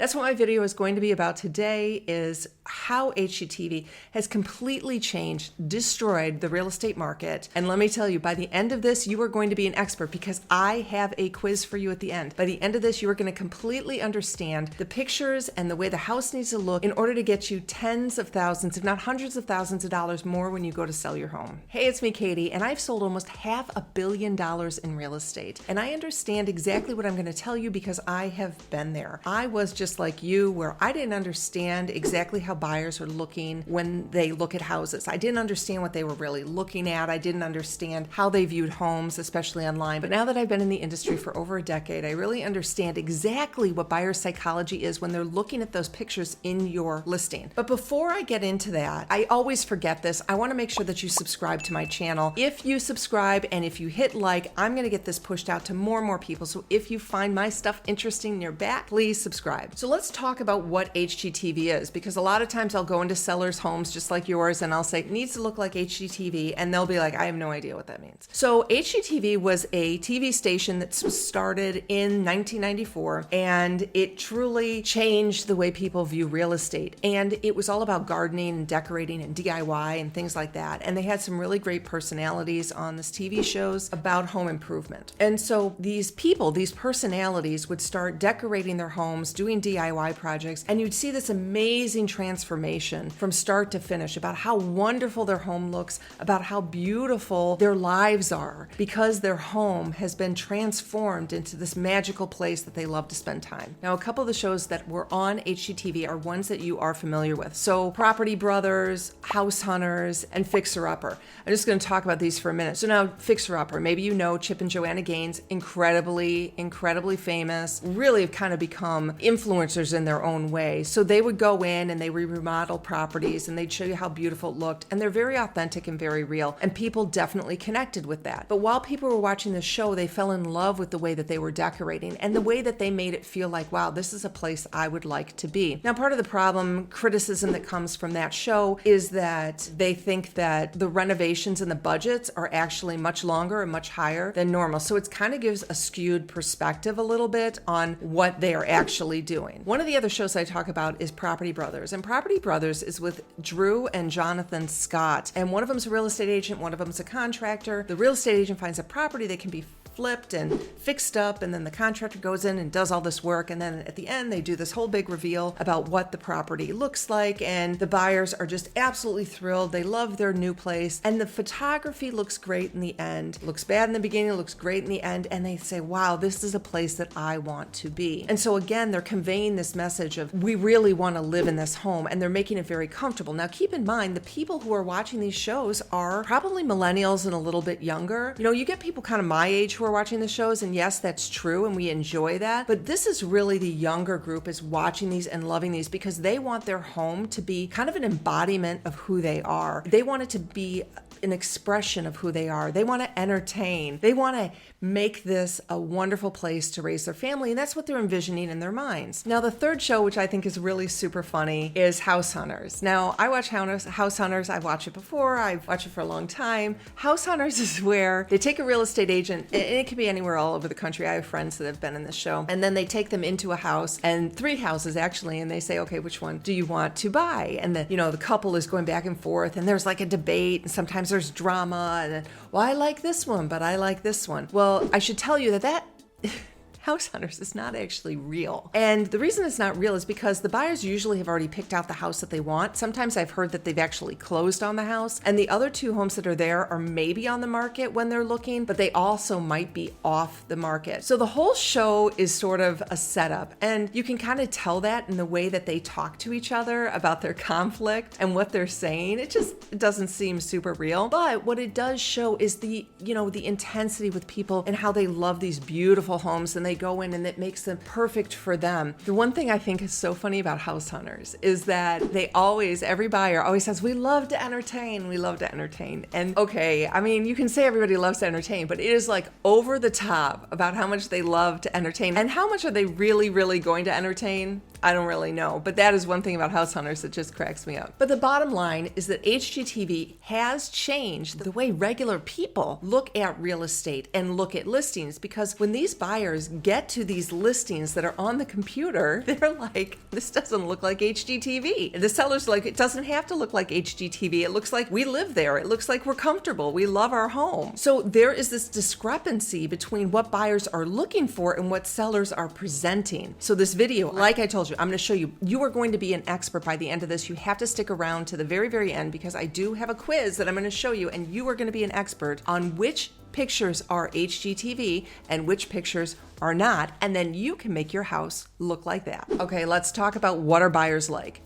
That's what my video is going to be about today, is how HGTV has completely changed, destroyed the real estate market. And let me tell you, by the end of this, you are going to be an expert because I have a quiz for you at the end. By the end of this, you are going to completely understand the pictures and the way the house needs to look in order to get you tens of thousands, if not hundreds of thousands of dollars more when you go to sell your home. Hey, it's me, Katie, and I've sold almost $500 million in real estate. And I understand exactly what I'm going to tell you because I have been there. I was just like you, where I didn't understand exactly how buyers are looking when they look at houses. I didn't understand what they were really looking at. I didn't understand how they viewed homes, especially online. But now that I've been in the industry for over a decade, I really understand exactly what buyer psychology is when they're looking at those pictures in your listing. But before I get into that, I always forget this. I want to make sure that you subscribe to my channel. If you subscribe and if you hit like, I'm going to get this pushed out to more and more people. So if you find my stuff interesting in your back, please subscribe. So let's talk about what HGTV is, because a lot of times I'll go into sellers' homes just like yours and I'll say, it needs to look like HGTV, and they'll be like, I have no idea what that means. So HGTV was a TV station that was started in 1994, and it truly changed the way people view real estate. And it was all about gardening and decorating and DIY and things like that. And they had some really great personalities on this TV shows about home improvement. And so these people, these personalities would start decorating their homes, doing DIY projects, and you'd see this amazing transformation from start to finish about how wonderful their home looks, about how beautiful their lives are, because their home has been transformed into this magical place that they love to spend time. Now, a couple of the shows that were on HGTV are ones that you are familiar with. So Property Brothers, House Hunters, and Fixer Upper. I'm just going to talk about these for a minute. So now Fixer Upper, maybe you know Chip and Joanna Gaines, incredibly famous, really have kind of become influencers in their own way. So they would go in and they would remodel properties and they'd show you how beautiful it looked. And they're very authentic and very real. And people definitely connected with that. But while people were watching the show, they fell in love with the way that they were decorating and the way that they made it feel like, wow, this is a place I would like to be. Now, part of the problem, criticism that comes from that show is that they think that the renovations and the budgets are actually much longer and much higher than normal. So it kind of gives a skewed perspective a little bit on what they are actually doing. One of the other shows I talk about is Property Brothers. And Property Brothers is with Drew and Jonathan Scott. And one of them's a real estate agent, one of them's a contractor. The real estate agent finds a property that can be flipped and fixed up, and then the contractor goes in and does all this work, and then at the end they do this whole big reveal about what the property looks like, and the buyers are just absolutely thrilled. They love their new place, and the photography looks great in the end, looks bad in the beginning, looks great in the end, and they say, wow, this is a place that I want to be. And so again, they're conveying this message of, we really want to live in this home, and they're making it very comfortable. Now keep in mind, the people who are watching these shows are probably millennials and a little bit younger. You know, you get people kind of my age who are watching the shows, and yes, that's true, and we enjoy that, but this is really the younger group is watching these and loving these because they want their home to be kind of an embodiment of who they are. They want it to be an expression of who they are. They want to entertain. They want to make this a wonderful place to raise their family, and that's what they're envisioning in their minds. Now, the third show, which I think is really super funny, is House Hunters. Now, I watch House Hunters. I've watched it before. I've watched it for a long time. House Hunters is where they take a real estate agent, and it could be anywhere all over the country. I have friends that have been in this show, and then they take them into a house, and 3 houses actually, and they say, okay, which one do you want to buy? And the couple is going back and forth, and there's like a debate, and sometimes there's drama, and then, well, I like this one, but I like this one. Well, I should tell you that House Hunters is not actually real. And the reason it's not real is because the buyers usually have already picked out the house that they want. Sometimes I've heard that they've actually closed on the house, and the other 2 homes that are there are maybe on the market when they're looking, but they also might be off the market. So the whole show is sort of a setup, and you can kind of tell that in the way that they talk to each other about their conflict and what they're saying. It doesn't seem super real, but what it does show is the intensity with people and how they love these beautiful homes, and they go in and it makes them perfect for them. The one thing I think is so funny about House Hunters is that every buyer always says, we love to entertain. And okay, I mean, you can say everybody loves to entertain, but it is like over the top about how much they love to entertain. And how much are they really, really going to entertain? I don't really know, but that is one thing about House Hunters that just cracks me up. But the bottom line is that HGTV has changed the way regular people look at real estate and look at listings, because when these buyers get to these listings that are on the computer, they're like, this doesn't look like HGTV. The seller's like, it doesn't have to look like HGTV. It looks like we live there. It looks like we're comfortable. We love our home. So there is this discrepancy between what buyers are looking for and what sellers are presenting. So this video, like I told you, I'm going to show you. You are going to be an expert by the end of this. You have to stick around to the very, very end, because I do have a quiz that I'm going to show you, and you are going to be an expert on which pictures are HGTV and which pictures are not, and then you can make your house look like that. Okay, let's talk about what are buyers like.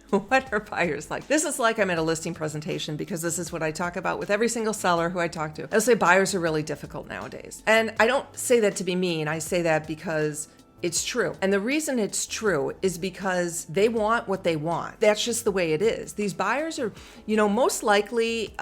What are buyers like? This is like I'm at a listing presentation, because this is what I talk about with every single seller who I talk to. I'll say buyers are really difficult nowadays. And I don't say that to be mean. I say that because it's true. And the reason it's true is because they want what they want. That's just the way it is. These buyers are, most likely,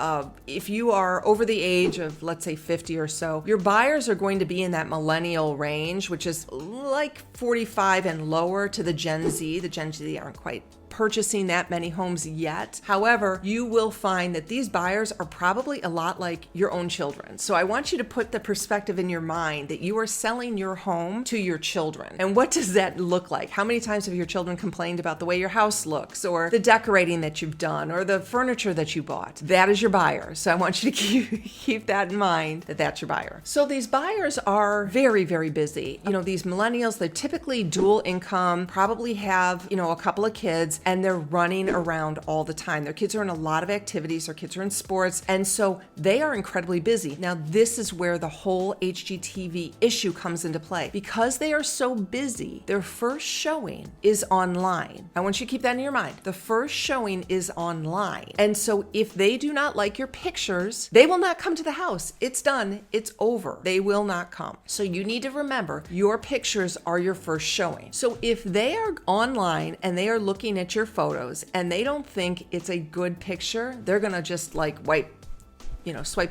if you are over the age of, let's say, 50 or so, your buyers are going to be in that millennial range, which is like 45 and lower, to the Gen Z. The Gen Z aren't quite purchasing that many homes yet. However, you will find that these buyers are probably a lot like your own children. So I want you to put the perspective in your mind that you are selling your home to your children. And what does that look like? How many times have your children complained about the way your house looks, or the decorating that you've done, or the furniture that you bought? That is your buyer. So I want you to keep that in mind, that that's your buyer. So these buyers are very, very busy. These millennials, they're typically dual income, probably have, a couple of kids, and they're running around all the time. Their kids are in a lot of activities, their kids are in sports, and so they are incredibly busy. Now, this is where the whole HGTV issue comes into play. Because they are so busy, their first showing is online. I want you to keep that in your mind. The first showing is online. And so if they do not like your pictures, they will not come to the house. It's done. It's over. They will not come. So you need to remember, your pictures are your first showing. So if they are online and they are looking at your photos and they don't think it's a good picture, they're gonna just swipe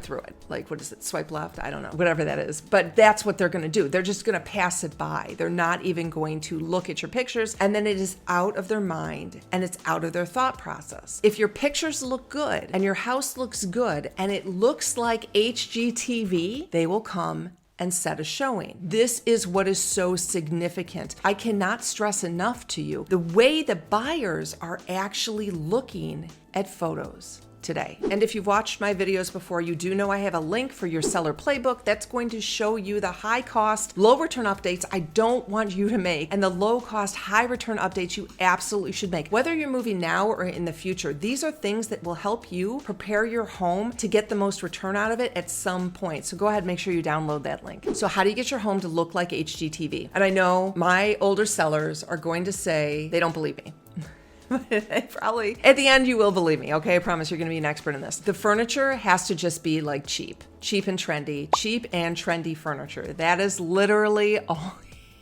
through it. Like, what is it? Swipe left? I don't know. Whatever that is. But that's what they're gonna do. They're just gonna pass it by. They're not even going to look at your pictures, and then it is out of their mind and it's out of their thought process. If your pictures look good and your house looks good and it looks like HGTV, they will come and set a showing. This is what is so significant. I cannot stress enough to you the way the buyers are actually looking at photos today. And if you've watched my videos before, you do know I have a link for your seller playbook that's going to show you the high cost, low return updates I don't want you to make, and the low cost, high return updates you absolutely should make. Whether you're moving now or in the future, these are things that will help you prepare your home to get the most return out of it at some point. So go ahead and make sure you download that link. So how do you get your home to look like HGTV? And I know my older sellers are going to say they don't believe me. Probably at the end you will believe me. Okay, I promise you're going to be an expert in this. The furniture has to just be like cheap and trendy furniture. That is literally all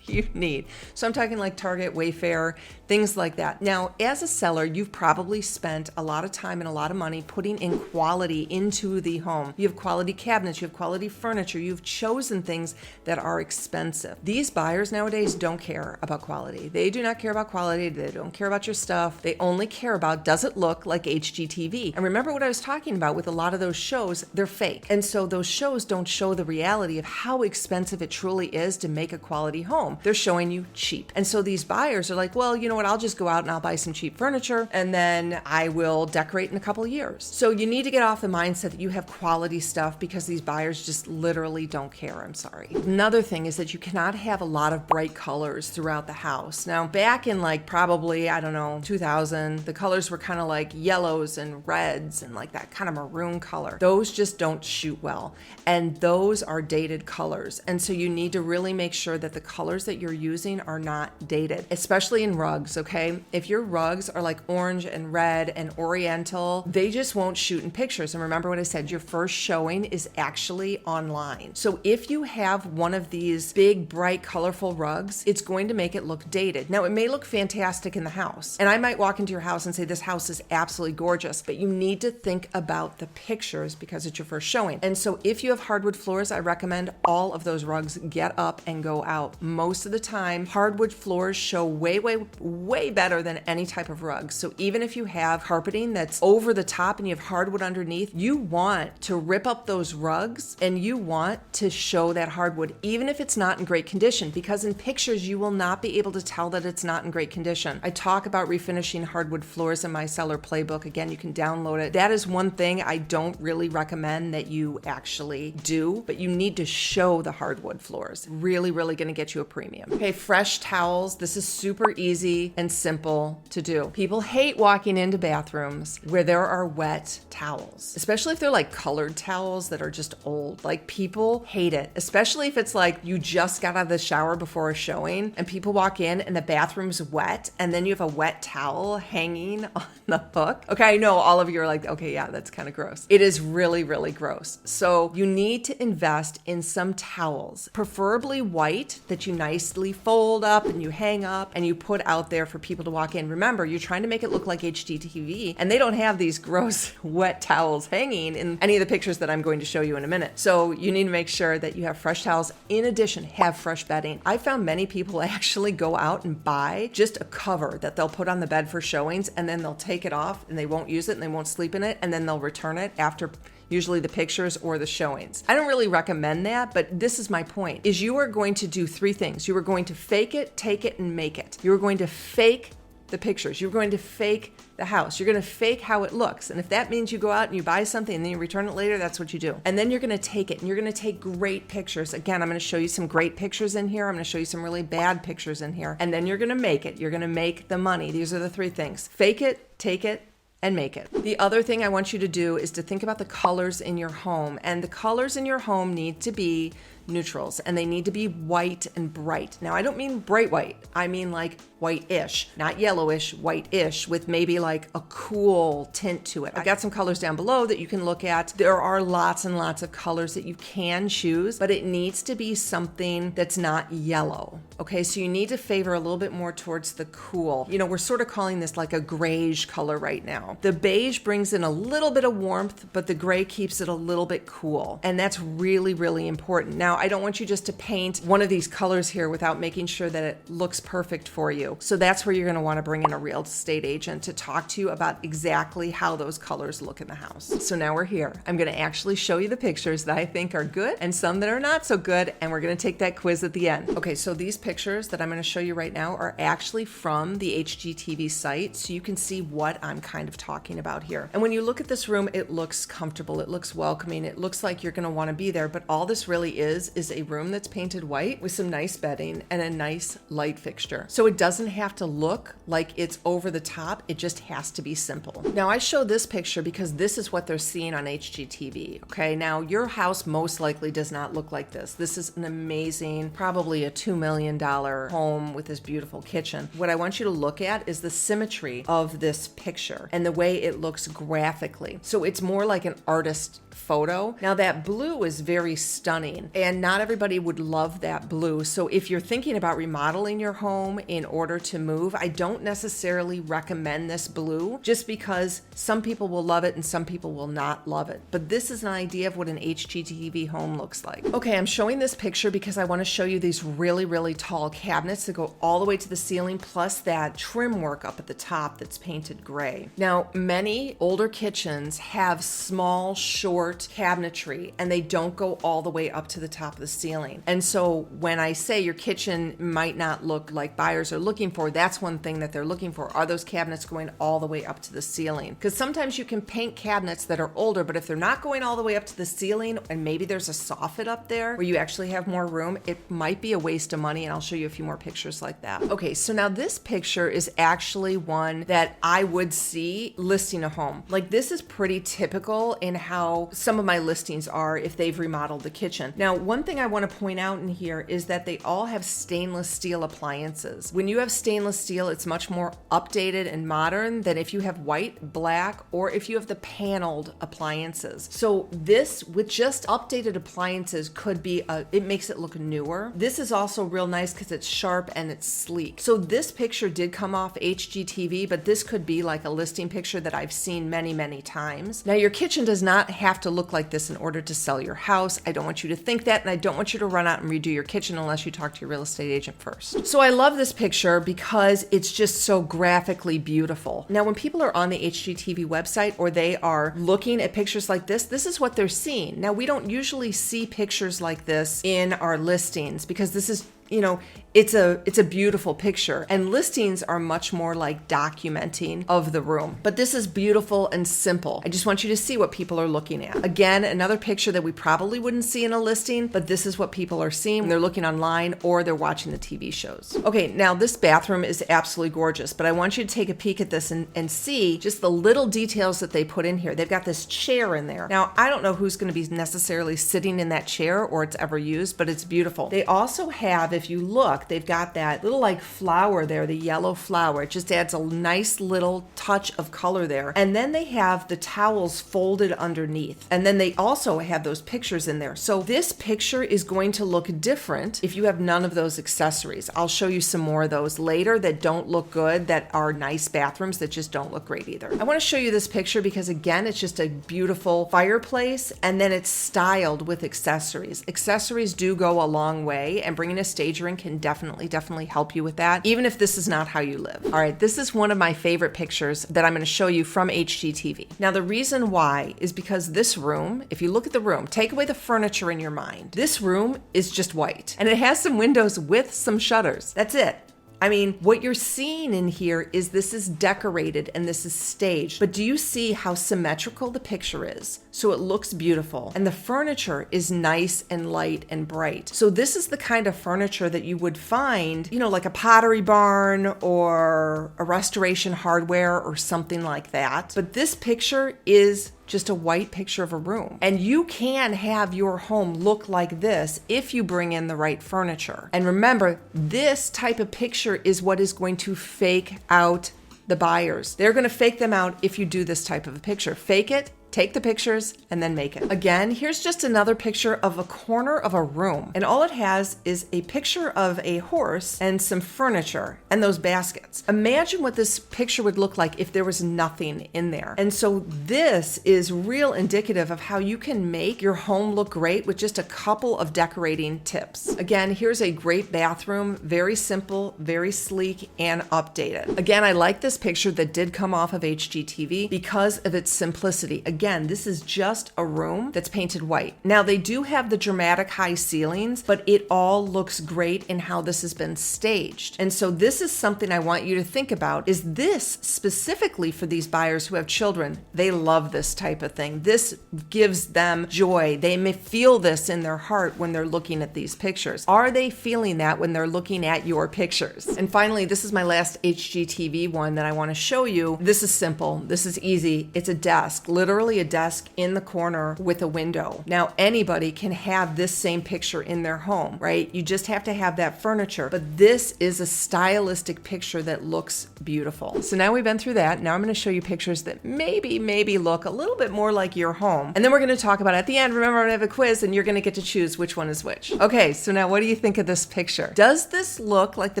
you need. So I'm talking like Target, Wayfair, things like that. Now, as a seller, you've probably spent a lot of time and a lot of money putting in quality into the home. You have quality cabinets, you have quality furniture, you've chosen things that are expensive. These buyers nowadays don't care about quality. They do not care about quality. They don't care about your stuff. They only care about, does it look like HGTV? And remember what I was talking about with a lot of those shows, they're fake. And so those shows don't show the reality of how expensive it truly is to make a quality home. They're showing you cheap. And so these buyers are like, well, you know what? I'll just go out and I'll buy some cheap furniture and then I will decorate in a couple of years. So you need to get off the mindset that you have quality stuff because these buyers just literally don't care. I'm sorry. Another thing is that you cannot have a lot of bright colors throughout the house. Now, back in like probably, 2000, the colors were kind of like yellows and reds and like that kind of maroon color. Those just don't shoot well. And those are dated colors. And so you need to really make sure that the colors that you're using are not dated, especially in rugs, okay? If your rugs are like orange and red and oriental, they just won't shoot in pictures. And remember what I said, your first showing is actually online. So if you have one of these big, bright, colorful rugs, it's going to make it look dated. Now, it may look fantastic in the house, and I might walk into your house and say, this house is absolutely gorgeous, but you need to think about the pictures because it's your first showing. And so if you have hardwood floors, I recommend all of those rugs get up and go out. Most most of the time, hardwood floors show way, way, way better than any type of rug. So even if you have carpeting that's over the top and you have hardwood underneath, you want to rip up those rugs and you want to show that hardwood, even if it's not in great condition, because in pictures you will not be able to tell that it's not in great condition. I talk about refinishing hardwood floors in my seller playbook. Again, you can download it. That is one thing I don't really recommend that you actually do, but you need to show the hardwood floors. Really, really going to get you a premium. Okay, fresh towels. This is super easy and simple to do. People hate walking into bathrooms where there are wet towels, especially if they're like colored towels that are just old. Like, people hate it, especially if it's like you just got out of the shower before a showing and people walk in and the bathroom's wet and then you have a wet towel hanging on the hook. Okay, I know all of you are like, okay, yeah, that's kind of gross. It is really, really gross. So you need to invest in some towels, preferably white, that you nicely fold up and you hang up and you put out there for people to walk in. Remember, you're trying to make it look like HGTV, and they don't have these gross wet towels hanging in any of the pictures that I'm going to show you in a minute. So you need to make sure that you have fresh towels. In addition, have fresh bedding. I found many people actually go out and buy just a cover that they'll put on the bed for showings, and then they'll take it off and they won't use it and they won't sleep in it, and then they'll return it after usually the pictures or the showings. I don't really recommend that, but this is my point, is you are going to do three things. You are going to fake it, take it, and make it. You are going to fake the pictures. You're going to fake the house. You're going to fake how it looks. And if that means you go out and you buy something and then you return it later, that's what you do. And then you're going to take it and you're going to take great pictures. Again, I'm going to show you some great pictures in here. I'm going to show you some really bad pictures in here. And then you're going to make it. You're going to make the money. These are the three things. Fake it, take it, and make it. The other thing I want you to do is to think about the colors in your home. And the colors in your home need to be neutrals, and they need to be white and bright. Now, I don't mean bright white. I mean like white-ish, not yellowish, white-ish, with maybe like a cool tint to it. I've got some colors down below that you can look at. There are lots and lots of colors that you can choose, but it needs to be something that's not yellow. Okay, so you need to favor a little bit more towards the cool. You know, we're sort of calling this like a grayish color right now. The beige brings in a little bit of warmth, but the gray keeps it a little bit cool. And that's really, really important. Now, I don't want you just to paint one of these colors here without making sure that it looks perfect for you. So that's where you're going to want to bring in a real estate agent to talk to you about exactly how those colors look in the house. So now we're here. I'm going to actually show you the pictures that I think are good and some that are not so good, and we're going to take that quiz at the end. Okay, so these pictures that I'm going to show you right now are actually from the HGTV site, so you can see what I'm kind of talking about here. And when you look at this room, it looks comfortable, it looks welcoming, it looks like you're going to want to be there, but all this really is a room that's painted white with some nice bedding and a nice light fixture. So it doesn't have to look like it's over the top, it just has to be simple. Now, I show this picture because this is what they're seeing on HGTV, okay? Now, your house most likely does not look like this. This is an amazing, probably a $2 million home with this beautiful kitchen. What I want you to look at is the symmetry of this picture and the way it looks graphically. So it's more like an artist photo. Now, that blue is very stunning, and not everybody would love that blue. So if you're thinking about remodeling your home in order to move, I don't necessarily recommend this blue, just because some people will love it and some people will not love it. But this is an idea of what an HGTV home looks like. Okay, I'm showing this picture because I want to show you these really, really tall cabinets that go all the way to the ceiling, plus that trim work up at the top that's painted gray. Now, many older kitchens have small, short cabinetry, and they don't go all the way up to the top of the ceiling. And so when I say your kitchen might not look like buyers are looking for, that's one thing that they're looking for. Are those cabinets going all the way up to the ceiling? Because sometimes you can paint cabinets that are older, but if they're not going all the way up to the ceiling, and maybe there's a soffit up there where you actually have more room, it might be a waste of money, and I'll show you a few more pictures like that. Okay, so now this picture is actually one that I would see listing a home. Like, this is pretty typical in how some of my listings are if they've remodeled the kitchen. Now, one thing I want to point out in here is that they all have stainless steel appliances. When you have stainless steel, it's much more updated and modern than if you have white, black, or if you have the paneled appliances. So this, with just updated appliances, could be it makes it look newer. This is also real nice because it's sharp and it's sleek. So this picture did come off HGTV, but this could be like a listing picture that I've seen many, many times. Now, your kitchen does not have to look like this in order to sell your house. I don't want you to think that. yet, and I don't want you to run out and redo your kitchen unless you talk to your real estate agent first. So I love this picture because it's just so graphically beautiful. Now, when people are on the HGTV website or they are looking at pictures like this is what they're seeing. Now, we don't usually see pictures like this in our listings because this is, you know, it's a beautiful picture, and listings are much more like documenting of the room. But this is beautiful and simple. I just want you to see what people are looking at. Again, another picture that we probably wouldn't see in a listing, but this is what people are seeing when they're looking online or they're watching the TV shows. Okay, now this bathroom is absolutely gorgeous, but I want you to take a peek at this and see just the little details that they put in here. They've got this chair in there. Now, I don't know who's going to be necessarily sitting in that chair or it's ever used, but it's beautiful. They also have, if you look, they've got that little like flower there, the yellow flower. It just adds a nice little touch of color there. And then they have the towels folded underneath. And then they also have those pictures in there. So this picture is going to look different if you have none of those accessories. I'll show you some more of those later that don't look good, that are nice bathrooms that just don't look great either. I want to show you this picture because again, it's just a beautiful fireplace and then it's styled with accessories. Accessories do go a long way, and bringing a stager in can definitely help you with that, even if this is not how you live. All right, this is one of my favorite pictures that I'm going to show you from HGTV. Now, the reason why is because this room, if you look at the room, take away the furniture in your mind. This room is just white, and it has some windows with some shutters. That's it. I mean, what you're seeing in here is this is decorated and this is staged, but do you see how symmetrical the picture is? So it looks beautiful, and the furniture is nice and light and bright. So this is the kind of furniture that you would find, you know, like a Pottery Barn or a Restoration Hardware or something like that. But this picture is just a white picture of a room. And you can have your home look like this if you bring in the right furniture. And remember, this type of picture is what is going to fake out the buyers. They're going to fake them out if you do this type of a picture. Fake it, take the pictures, and then make it. Again, here's just another picture of a corner of a room. And all it has is a picture of a horse and some furniture and those baskets. Imagine what this picture would look like if there was nothing in there. And so this is real indicative of how you can make your home look great with just a couple of decorating tips. Again, here's a great bathroom, very simple, very sleek, and updated. Again, I like this picture that did come off of HGTV because of its simplicity. Again, this is just a room that's painted white. Now, they do have the dramatic high ceilings, but it all looks great in how this has been staged. And so this is something I want you to think about. Is this specifically for these buyers who have children? They love this type of thing. This gives them joy. They may feel this in their heart when they're looking at these pictures. Are they feeling that when they're looking at your pictures? And finally, this is my last HGTV one that I want to show you. This is simple. This is easy. It's a desk, literally a desk in the corner with a window. Now, anybody can have this same picture in their home, right? You just have to have that furniture, but this is a stylistic picture that looks beautiful. So now we've been through that. Now I'm going to show you pictures that maybe look a little bit more like your home. And then we're going to talk about it at the end. Remember, I have a quiz and you're going to get to choose which one is which. Okay, so now what do you think of this picture? Does this look like the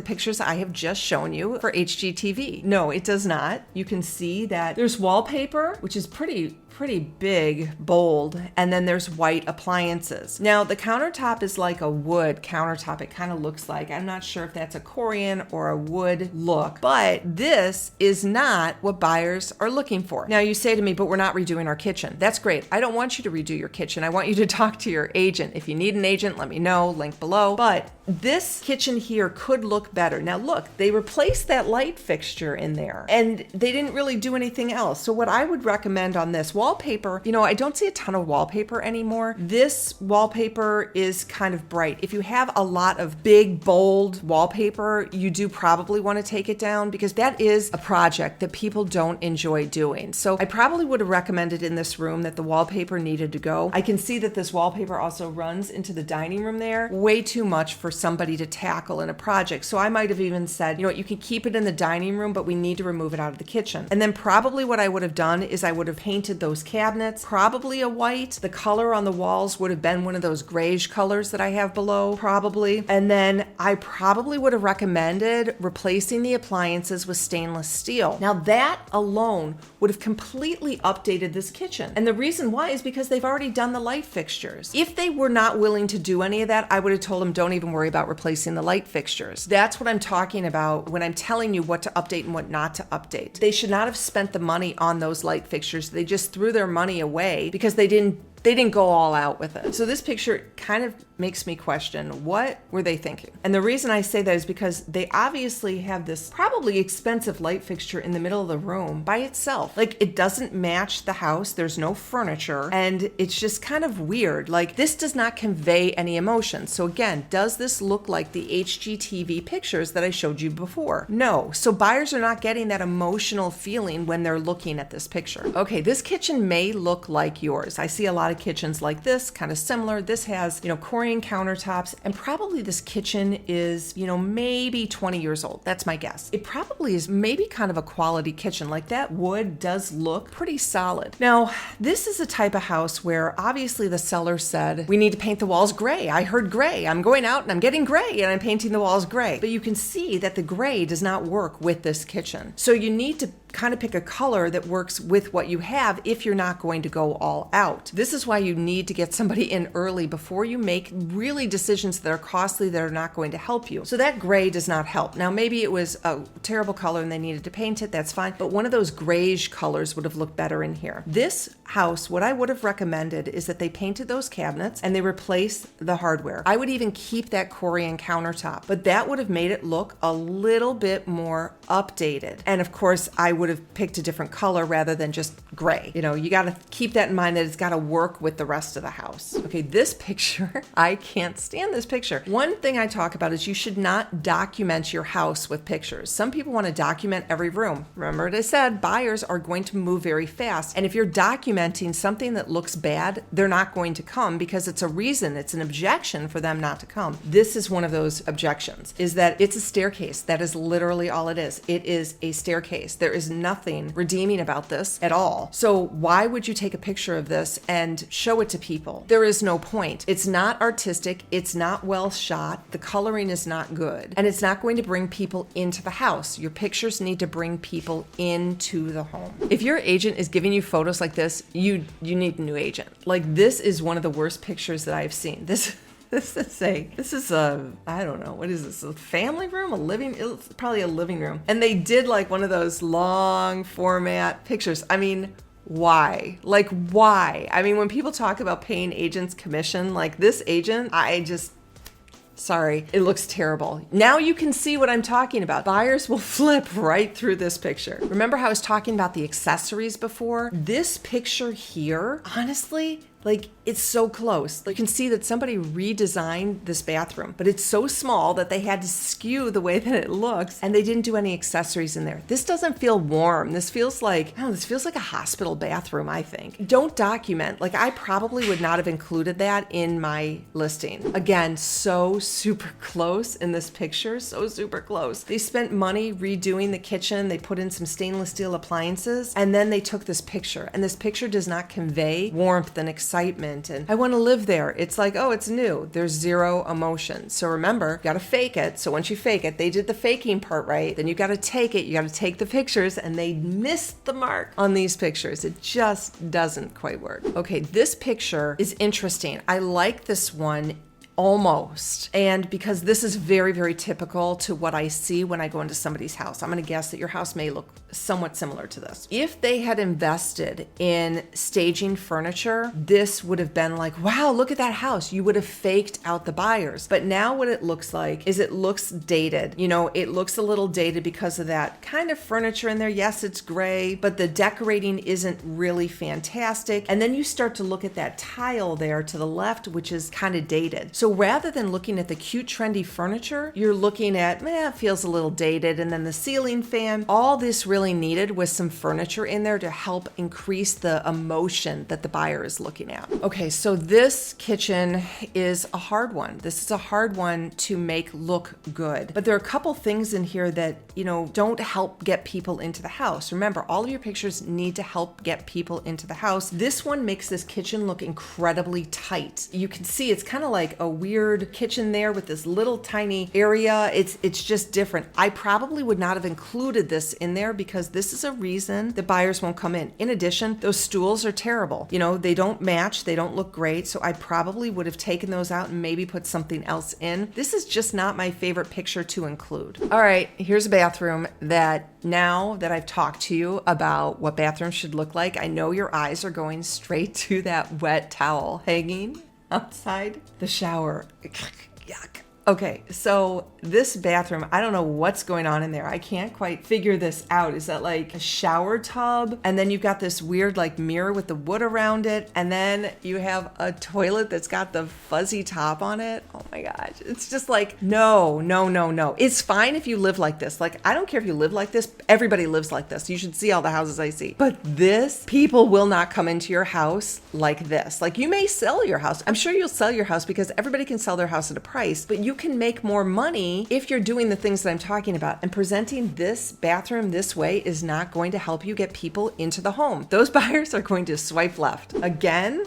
pictures I have just shown you for HGTV? No, it does not. You can see that there's wallpaper, which is pretty big, bold, and then there's white appliances. Now, the countertop is like a wood countertop. It kind of looks like, I'm not sure if that's a Corian or a wood look, but this is not what buyers are looking for. Now, you say to me, but we're not redoing our kitchen. That's great. I don't want you to redo your kitchen. I want you to talk to your agent. If you need an agent, let me know, link below. But this kitchen here could look better. Now, look, they replaced that light fixture in there, and they didn't really do anything else. So what I would recommend on this wallpaper, you know, I don't see a ton of wallpaper anymore. This wallpaper is kind of bright. If you have a lot of big, bold wallpaper, you do probably want to take it down because that is a project that people don't enjoy doing. So I probably would have recommended in this room that the wallpaper needed to go. I can see that this wallpaper also runs into the dining room there. Way too much for somebody to tackle in a project. So I might have even said, you know what, you can keep it in the dining room, but we need to remove it out of the kitchen. And then probably what I would have done is I would have painted those those cabinets, probably a white. The color on the walls would have been one of those grayish colors that I have below, probably. And then I probably would have recommended replacing the appliances with stainless steel. Now that alone would have completely updated this kitchen. And the reason why is because they've already done the light fixtures. If they were not willing to do any of that, I would have told them, don't even worry about replacing the light fixtures. That's what I'm talking about when I'm telling you what to update and what not to update. They should not have spent the money on those light fixtures. They just threw their money away because they didn't go all out with it. So this picture kind of makes me question, what were they thinking? And the reason I say that is because they obviously have this probably expensive light fixture in the middle of the room by itself. Like, it doesn't match the house. There's no furniture. And it's just kind of weird. Like, this does not convey any emotion. So again, does this look like the HGTV pictures that I showed you before? No. So buyers are not getting that emotional feeling when they're looking at this picture. Okay, this kitchen may look like yours. I see a lot of kitchens like this, kind of similar. This has, Korean countertops, and probably this kitchen is, maybe 20 years old. That's my guess. It probably is maybe kind of a quality kitchen. Like, that wood does look pretty solid. Now, this is a type of house where obviously the seller said, we need to paint the walls gray. I heard gray. I'm going out and I'm getting gray and I'm painting the walls gray. But you can see that the gray does not work with this kitchen. So you need to kind of pick a color that works with what you have if you're not going to go all out. This is why you need to get somebody in early before you make really decisions that are costly, that are not going to help you. So that gray does not help. Now, maybe it was a terrible color and they needed to paint it, that's fine, but one of those grayish colors would have looked better in here. This house, what I would have recommended is that they painted those cabinets and they replaced the hardware. I would even keep that Korean countertop, but that would have made it look a little bit more updated. And of course, I would have picked a different color rather than just gray. You got to keep that in mind, that it's got to work with the rest of the house. Okay, this picture, I can't stand this picture. One thing I talk about is you should not document your house with pictures. Some people want to document every room. Remember what I said, buyers are going to move very fast. And if you're documenting something that looks bad, they're not going to come because it's a reason, it's an objection for them not to come. This is one of those objections, is that it's a staircase. That is literally all it is. It is a staircase. There is nothing redeeming about this at all. So why would you take a picture of this and show it to people? There is no point. It's not artistic. It's not well shot. The coloring is not good. And it's not going to bring people into the house. Your pictures need to bring people into the home. If your agent is giving you photos like this, you need a new agent. Like, this is one of the worst pictures that I've seen. This is a, I don't know, what is this? A family room? It's probably a living room. And they did like one of those long format pictures. I mean, why? Like, why? I mean, when people talk about paying agents commission, like this agent, sorry, it looks terrible. Now you can see what I'm talking about. Buyers will flip right through this picture. Remember how I was talking about the accessories before? This picture here, honestly, like, it's so close. You can see that somebody redesigned this bathroom, but it's so small that they had to skew the way that it looks, and they didn't do any accessories in there. This doesn't feel warm. This feels like, this feels like a hospital bathroom, I think. Don't document. Like, I probably would not have included that in my listing. Again, so super close in this picture, so super close. They spent money redoing the kitchen. They put in some stainless steel appliances, and then they took this picture, and this picture does not convey warmth and excitement and I want to live there. It's like, oh, it's new. There's zero emotion. So remember, you got to fake it. So once you fake it, they did the faking part right. Then you got to take it. You got to take the pictures, and they missed the mark on these pictures. It just doesn't quite work. Okay, this picture is interesting. I like this one. Almost. And because this is very, very typical to what I see when I go into somebody's house. I'm going to guess that your house may look somewhat similar to this. If they had invested in staging furniture, this would have been like, wow, look at that house. You would have faked out the buyers. But now what it looks like is it looks dated. It looks a little dated because of that kind of furniture in there. Yes, it's gray, but the decorating isn't really fantastic. And then you start to look at that tile there to the left, which is kind of dated. So So rather than looking at the cute, trendy furniture, you're looking at, it feels a little dated. And then the ceiling fan, all this really needed was some furniture in there to help increase the emotion that the buyer is looking at. Okay, so this kitchen is a hard one. This is a hard one to make look good. But there are a couple things in here that, don't help get people into the house. Remember, all of your pictures need to help get people into the house. This one makes this kitchen look incredibly tight. You can see it's kind of like a weird kitchen there with this little tiny area. It's just different. I probably would not have included this in there because this is a reason the buyers won't come in. In addition, those stools are terrible. They don't match. They don't look great. So I probably would have taken those out and maybe put something else in. This is just not my favorite picture to include. All right, here's a bathroom that now that I've talked to you about what bathrooms should look like, I know your eyes are going straight to that wet towel hanging outside the shower. Yuck. Okay, so this bathroom, I don't know what's going on in there. I can't quite figure this out. Is that like a shower tub? And then you've got this weird like mirror with the wood around it. And then you have a toilet that's got the fuzzy top on it. Oh my gosh. It's just like, no. It's fine if you live like this. Like, I don't care if you live like this. Everybody lives like this. You should see all the houses I see. But this, people will not come into your house like this. Like, you may sell your house. I'm sure you'll sell your house because everybody can sell their house at a price, but you can make more money if you're doing the things that I'm talking about. And presenting this bathroom this way is not going to help you get people into the home. Those buyers are going to swipe left. Again,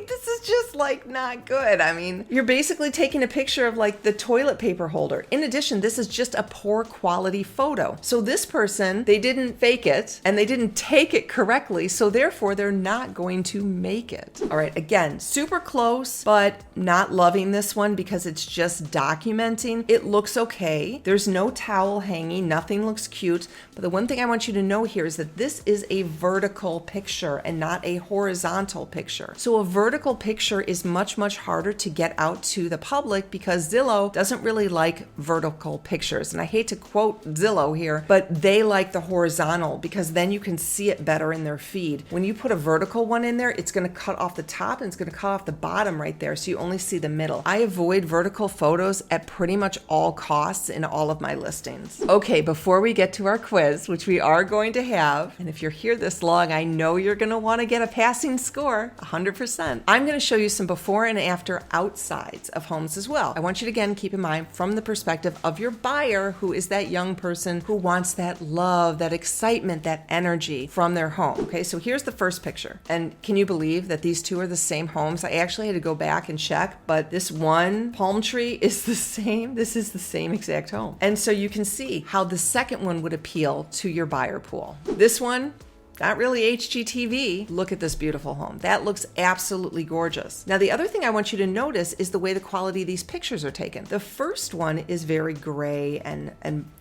this is just like not good. I mean, you're basically taking a picture of like the toilet paper holder. In addition, this is just a poor quality photo. So this person, they didn't fake it and they didn't take it correctly. So therefore, they're not going to make it. All right, again, super close, but not loving this one because it's just documenting. It looks okay. There's no towel hanging. Nothing looks cute. But the one thing I want you to know here is that this is a vertical picture and not a horizontal picture. So a vertical picture is much, much harder to get out to the public because Zillow doesn't really like vertical pictures. And I hate to quote Zillow here, but they like the horizontal because then you can see it better in their feed. When you put a vertical one in there, it's going to cut off the top and it's going to cut off the bottom right there. So you only see the middle. I avoid vertical photos at pretty much all costs in all of my listings. Okay, before we get to our quiz, which we are going to have, and if you're here this long, I know you're going to want to get a passing score, 100%. I'm going to show you some before and after outsides of homes as well. I want you to again keep in mind from the perspective of your buyer, who is that young person who wants that love, that excitement, that energy from their home. Okay, so here's the first picture. And can you believe that these two are the same homes? I actually had to go back and check, but this one palm tree is the same. This is the same exact home. And so you can see how the second one would appeal to your buyer pool. This one, not really HGTV. Look at this beautiful home. That looks absolutely gorgeous. Now, the other thing I want you to notice is the way the quality of these pictures are taken. The first one is very gray and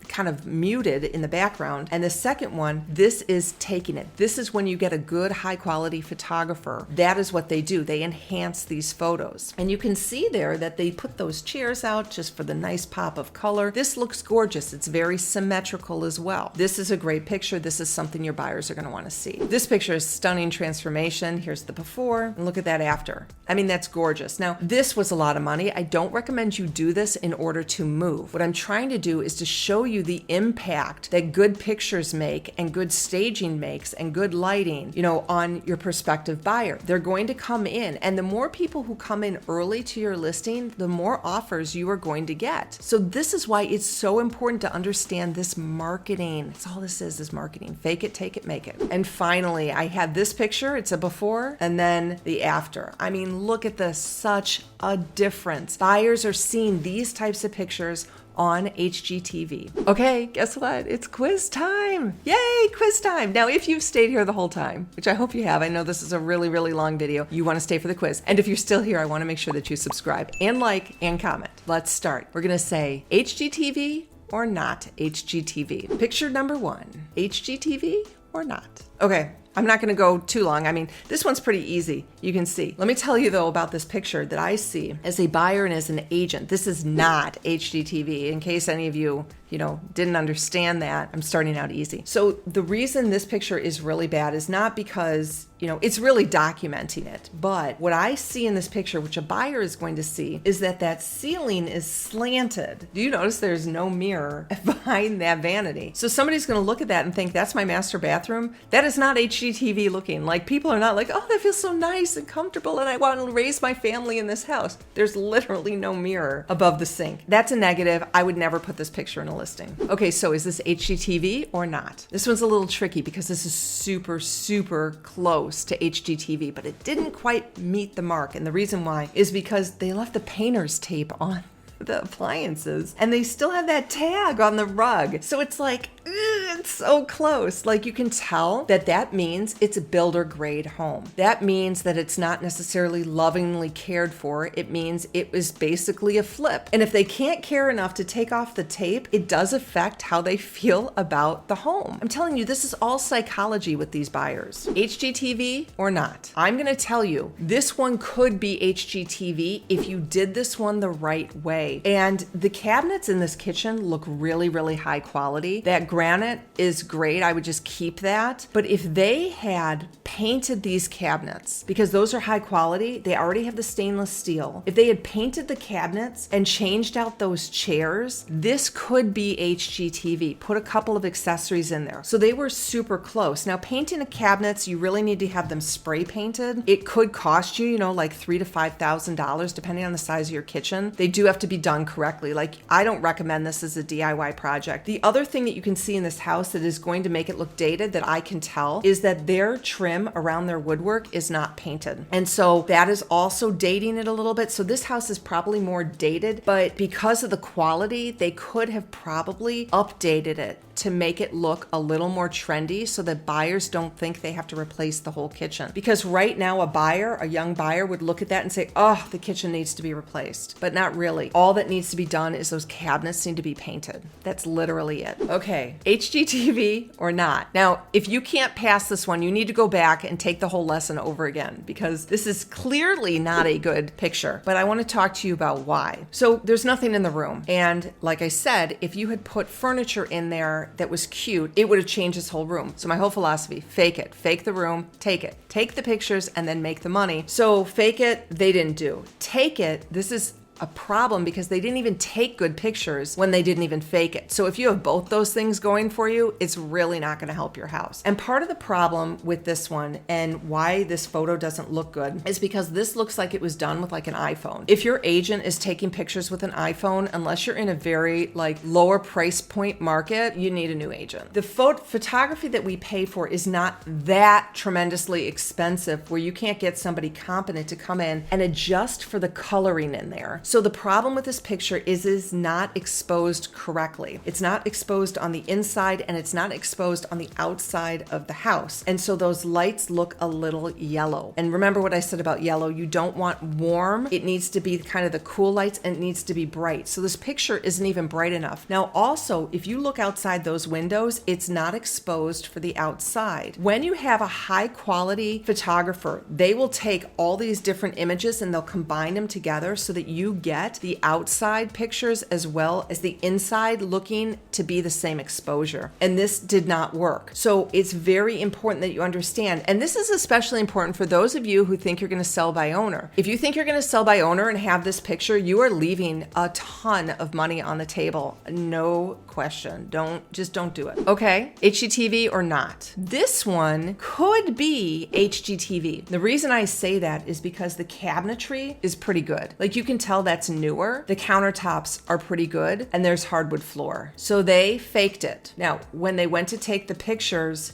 kind of muted in the background. And the second one, this is taking it. This is when you get a good high quality photographer. That is what they do. They enhance these photos. And you can see there that they put those chairs out just for the nice pop of color. This looks gorgeous. It's very symmetrical as well. This is a great picture. This is something your buyers are going to want to see. This picture is stunning transformation. Here's the before and look at that after. I mean, that's gorgeous. Now, this was a lot of money. I don't recommend you do this in order to move. What I'm trying to do is to show you the impact that good pictures make and good staging makes and good lighting, on your prospective buyer. They're going to come in, and the more people who come in early to your listing, the more offers you are going to get. So this is why it's so important to understand this marketing. That's all this is marketing. Fake it, take it, make it. And finally, I had this picture. It's a before and then the after. I mean, look at this, such a difference. Buyers are seeing these types of pictures on HGTV. Okay, guess what? It's quiz time. Yay, quiz time. Now, if you've stayed here the whole time, which I hope you have, I know this is a really, really long video, you want to stay for the quiz. And if you're still here, I want to make sure that you subscribe and like and comment. Let's start. We're going to say HGTV or not HGTV. Picture number one, HGTV or not. Okay. I'm not going to go too long. I mean, this one's pretty easy. You can see. Let me tell you, though, about this picture that I see as a buyer and as an agent. This is not HGTV, in case any of you didn't understand that. I'm starting out easy. So the reason this picture is really bad is not because, it's really documenting it. But what I see in this picture, which a buyer is going to see, is that ceiling is slanted. Do you notice there's no mirror behind that vanity? So somebody's going to look at that and think, that's my master bathroom. That is not HGTV looking. Like, people are not like, oh, that feels so nice and comfortable and I want to raise my family in this house. There's literally no mirror above the sink. That's a negative. I would never put this picture in a listing. Okay, so is this HGTV or not? This one's a little tricky because this is super, super close to HGTV, but it didn't quite meet the mark. And the reason why is because they left the painter's tape on the appliances and they still have that tag on the rug. So it's like, it's so close. Like, you can tell that means it's a builder grade home. That means that it's not necessarily lovingly cared for. It means it was basically a flip. And if they can't care enough to take off the tape, it does affect how they feel about the home. I'm telling you, this is all psychology with these buyers. HGTV or not? I'm going to tell you, this one could be HGTV if you did this one the right way. And the cabinets in this kitchen look really, really high quality. That granite is great. I would just keep that. But if they had painted these cabinets, because those are high quality, they already have the stainless steel. If they had painted the cabinets and changed out those chairs, this could be HGTV. Put a couple of accessories in there. So they were super close. Now, painting the cabinets, you really need to have them spray painted. It could cost you, like $3,000 to $5,000, depending on the size of your kitchen. They do have to be done correctly. Like, I don't recommend this as a DIY project. The other thing that you can see in this house that is going to make it look dated, that I can tell, is that their trim around their woodwork is not painted. And so that is also dating it a little bit. So this house is probably more dated, but because of the quality, they could have probably updated it to make it look a little more trendy so that buyers don't think they have to replace the whole kitchen. Because right now, a young buyer would look at that and say, oh, the kitchen needs to be replaced. But not really. All that needs to be done is those cabinets need to be painted. That's literally it. Okay, HGTV or not? Now, if you can't pass this one, you need to go back and take the whole lesson over again, because this is clearly not a good picture. But I want to talk to you about why. So there's nothing in the room. And like I said, if you had put furniture in there that was cute, it would have changed this whole room. So my whole philosophy, fake it. Fake the room, take it. Take the pictures and then make the money. So fake it, they didn't do. Take it, this is a problem because they didn't even take good pictures when they didn't even fake it. So if you have both those things going for you, it's really not going to help your house. And part of the problem with this one and why this photo doesn't look good is because this looks like it was done with like an iPhone. If your agent is taking pictures with an iPhone, unless you're in a very lower price point market, you need a new agent. The photography that we pay for is not that tremendously expensive where you can't get somebody competent to come in and adjust for the coloring in there. So the problem with this picture is not exposed correctly. It's not exposed on the inside and it's not exposed on the outside of the house. And so those lights look a little yellow. And remember what I said about yellow, you don't want warm. It needs to be kind of the cool lights and it needs to be bright. So this picture isn't even bright enough. Now also, if you look outside those windows, it's not exposed for the outside. When you have a high quality photographer, they will take all these different images and they'll combine them together so that you get the outside pictures as well as the inside looking to be the same exposure. And this did not work. So it's very important that you understand. And this is especially important for those of you who think you're going to sell by owner. If you think you're going to sell by owner and have this picture, you are leaving a ton of money on the table. No question. Don't do it. Okay, HGTV or not? This one could be HGTV. The reason I say that is because the cabinetry is pretty good. Like, you can tell that's newer. The countertops are pretty good and there's hardwood floor. So they faked it. Now, when they went to take the pictures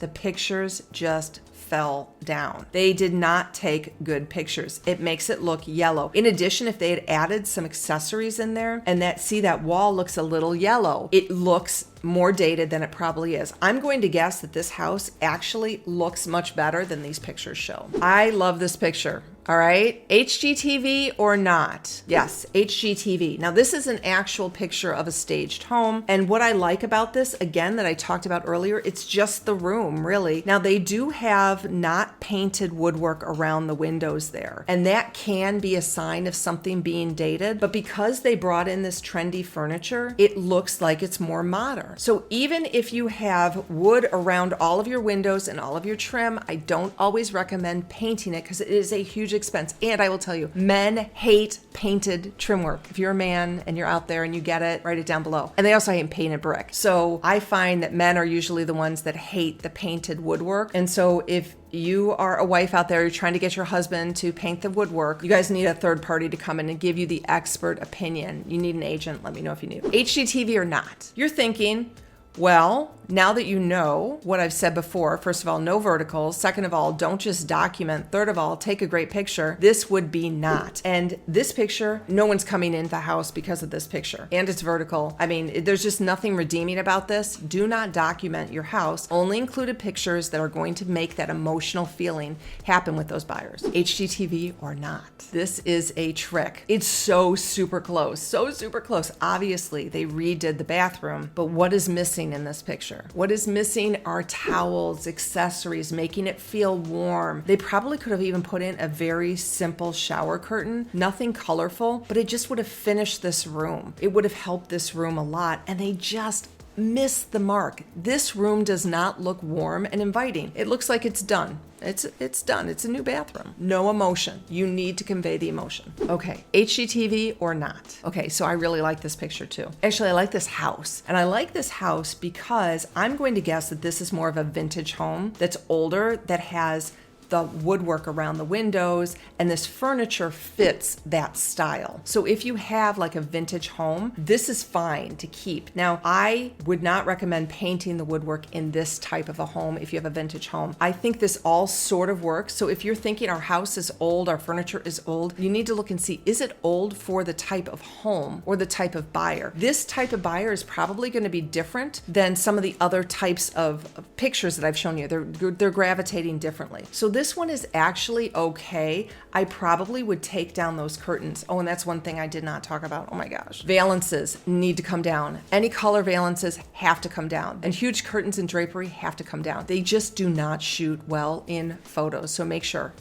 just fell down. They did not take good pictures. It makes it look yellow. In addition, if they had added some accessories in there and that wall looks a little yellow, it looks more dated than it probably is. I'm going to guess that this house actually looks much better than these pictures show. I love this picture. All right, HGTV or not? Yes, HGTV. Now this is an actual picture of a staged home. And what I like about this, again, that I talked about earlier, it's just the room, really. Now they do have not painted woodwork around the windows there. And that can be a sign of something being dated. But because they brought in this trendy furniture, it looks like it's more modern. So even if you have wood around all of your windows and all of your trim, I don't always recommend painting it because it is a huge expense. And I will tell you, men hate painted trim work. If you're a man and you're out there and you get it, write it down below. And they also hate painted brick. So I find that men are usually the ones that hate the painted woodwork. And so if you are a wife out there, you're trying to get your husband to paint the woodwork, you guys need a third party to come in and give you the expert opinion. You need an agent. Let me know if you need it. HGTV or not. You're thinking, well, now that you know what I've said before, first of all, no verticals. Second of all, don't just document. Third of all, take a great picture. This would be not. And this picture, no one's coming into the house because of this picture. And it's vertical. I mean, there's just nothing redeeming about this. Do not document your house. Only included pictures that are going to make that emotional feeling happen with those buyers. HGTV or not. This is a trick. It's so super close. So super close. Obviously, they redid the bathroom, but what is missing in this picture? What is missing are towels, accessories, making it feel warm. They probably could have even put in a very simple shower curtain, nothing colorful, but it just would have finished this room. It would have helped this room a lot, and they just missed the mark. This room does not look warm and inviting. It looks like it's done. It's done. It's a new bathroom. No emotion. You need to convey the emotion. Okay, HGTV or not. Okay, so I really like this picture too. Actually, I like this house. And I like this house because I'm going to guess that this is more of a vintage home that's older, that has the woodwork around the windows, and this furniture fits that style. So if you have like a vintage home, this is fine to keep. Now, I would not recommend painting the woodwork in this type of a home if you have a vintage home. I think this all sort of works. So if you're thinking our house is old, our furniture is old, you need to look and see, is it old for the type of home or the type of buyer? This type of buyer is probably going to be different than some of the other types of pictures that I've shown you. They're gravitating differently. So this one is actually okay. I probably would take down those curtains. Oh, and that's one thing I did not talk about. Oh my gosh. Valances need to come down. Any color valances have to come down. And huge curtains and drapery have to come down. They just do not shoot well in photos. So make sure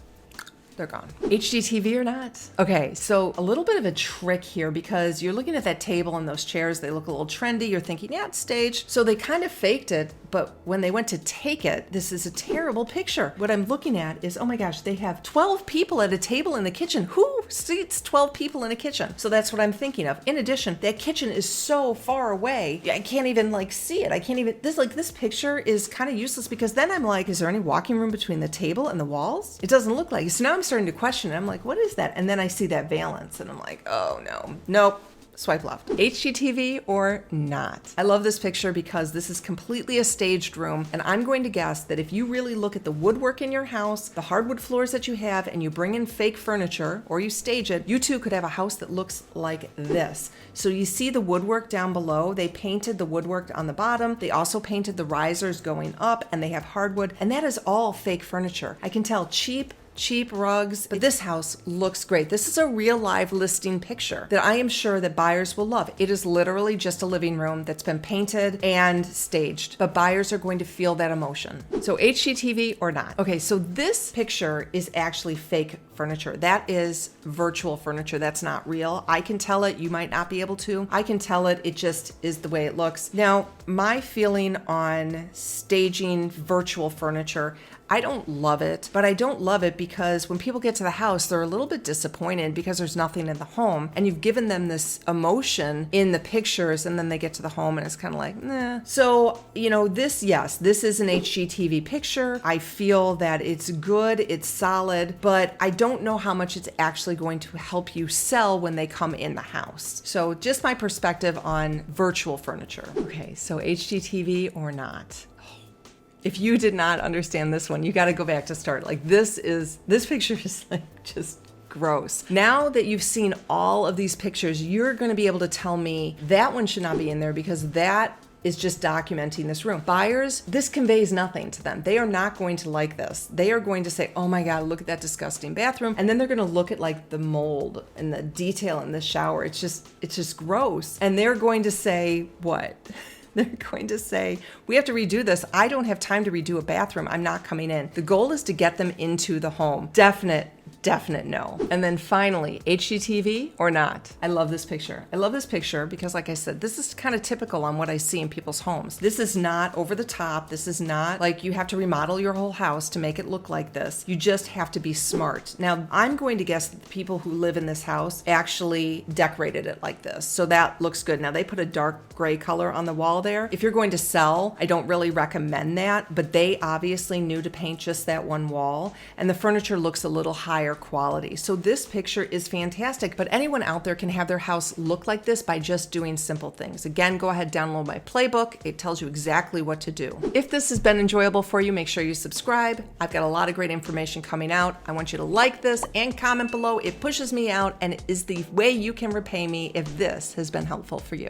they're gone. HGTV or not? Okay, so a little bit of a trick here, because you're looking at that table and those chairs, they look a little trendy. You're thinking, yeah, it's staged. So they kind of faked it, but when they went to take it, this is a terrible picture. What I'm looking at is, oh my gosh, they have 12 people at a table in the kitchen. Who seats 12 people in a kitchen? So that's what I'm thinking of. In addition, that kitchen is so far away, I can't even like see it. I can't even, this picture is kind of useless, because then I'm like, is there any walking room between the table and the walls? It doesn't look like it. So now I'm starting to question it. I'm like, what is that? And then I see that valance and I'm like, oh no, nope. Swipe left. HGTV or not? I love this picture because this is completely a staged room, and I'm going to guess that if you really look at the woodwork in your house, the hardwood floors that you have, and you bring in fake furniture or you stage it, you too could have a house that looks like this. So you see the woodwork down below. They painted the woodwork on the bottom. They also painted the risers going up, and they have hardwood, and that is all fake furniture. I can tell cheap rugs, but this house looks great. This is a real live listing picture that I am sure that buyers will love. It is literally just a living room that's been painted and staged, but buyers are going to feel that emotion. So HGTV or not? Okay, so this picture is actually fake furniture. That is virtual furniture. That's not real. I can tell it. You might not be able to. I can tell it. It just is the way it looks. Now, my feeling on staging virtual furniture, I don't love it, but I don't love it because when people get to the house, they're a little bit disappointed because there's nothing in the home, and you've given them this emotion in the pictures, and then they get to the home and it's kind of like, nah. So, this is an HGTV picture. I feel that it's good, it's solid, but I don't know how much it's actually going to help you sell when they come in the house. So just my perspective on virtual furniture. Okay, so HGTV or not? If you did not understand this one, you got to go back to start. Like this picture is like just gross. Now that you've seen all of these pictures, you're going to be able to tell me that one should not be in there because that is just documenting this room. Buyers, this conveys nothing to them. They are not going to like this. They are going to say, oh my God, look at that disgusting bathroom. And then they're going to look at like the mold and the detail in the shower. It's just gross. And they're going to say, what? They're going to say, we have to redo this. I don't have time to redo a bathroom. I'm not coming in. The goal is to get them into the home. Definite no. And then finally, HGTV or not? I love this picture. I love this picture because, like I said, this is kind of typical on what I see in people's homes. This is not over the top. This is not like you have to remodel your whole house to make it look like this. You just have to be smart. Now, I'm going to guess that the people who live in this house actually decorated it like this. So that looks good. Now, they put a dark gray color on the wall there. If you're going to sell, I don't really recommend that, but they obviously knew to paint just that one wall, and the furniture looks a little higher quality. So this picture is fantastic, but anyone out there can have their house look like this by just doing simple things. Again, go ahead, download my playbook. It tells you exactly what to do. If this has been enjoyable for you, make sure you subscribe. I've got a lot of great information coming out. I want you to like this and comment below. It pushes me out, and it is the way you can repay me if this has been helpful for you.